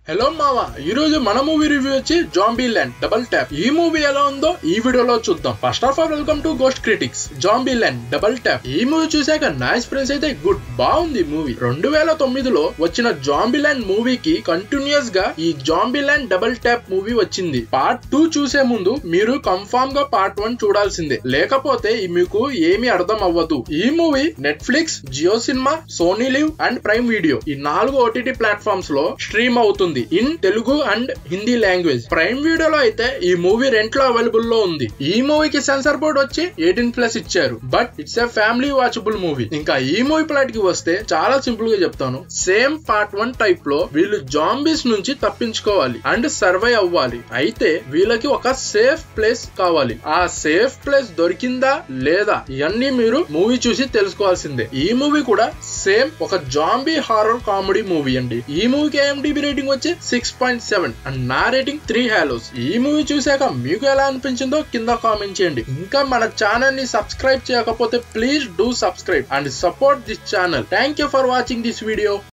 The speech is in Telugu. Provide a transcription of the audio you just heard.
హలో మావా, ఈ రోజు మన మూవీ రివ్యూ వచ్చి జాంబీల్యాండ్ డబుల్ ట్యాప్. ఈ మూవీ ఎలా ఉందో ఈ వీడియోలో చూద్దాం. First of all welcome to ghost critics. Zombieland double tap ఈ మూవీ చూసాక నా ఎక్స్పీరియన్స్ అయితే గుడ్, బాగుంది మూవీ. 2009లో వచ్చిన జాంబీల్యాండ్ మూవీకి కంటిన్యూస్ గా ఈ జాంబీల్యాండ్ డబుల్ ట్యాప్ మూవీ వచ్చింది. పార్ట్ 2 చూసే ముందు మీరు కన్ఫర్మ్ గా పార్ట్ 1 చూడాల్సిందే, లేకపోతే మీకు ఏమీ అర్థం అవ్వదు. ఈ movie Netflix, Jio Cinema, Sony LIV and Prime Video ఈ 4 OTT ప్లాట్ఫామ్స్ లో స్ట్రీమ్ అవుతుంది in Telugu and Hindi language. Prime వీడియోలో అయితే ఈ మూవీ రెంట్ లో అవైలబుల్ లో ఉంది. ఈ మూవీకి సెన్సార్ బోర్డ్ వచ్చి 18+ ఇచ్చారు, but it's a family watchable movie. ఇంకా ఈ మూవీ ప్లాట్ కి వస్తే చాలా సింపుల్ గా చెప్తాను. సేమ్ పార్ట్ 1 టైప్ లో వీళ్ళు జాంబీస్ నుంచి తప్పించుకోవాలి అండ్ సర్వైవ్ అవ్వాలి. అయితే వీళ్ళకి ఒక సేఫ్ ప్లేస్ కావాలి. ఆ సేఫ్ ప్లేస్ దొరికిందా లేదా ఇవన్నీ మీరు మూవీ చూసి తెలుసుకోవాల్సిందే. ఈ మూవీ కూడా సేమ్ ఒక జాంబీ హారర్ కామెడీ మూవీ అండి. ఈ మూవీకి IMDb రేటింగ్ వచ్చి 6.7 అండ్ నా రేటింగ్ 3 halos. ఈ మూవీ చూసాక మీకు ఎలా అనిపించిందో కింద కామెంట్ చేయండి. ఇంకా మన ఛానల్ ని సబ్స్క్రైబ్ చేయకపోతే please do subscribe and support this channel. Thank you for watching this video.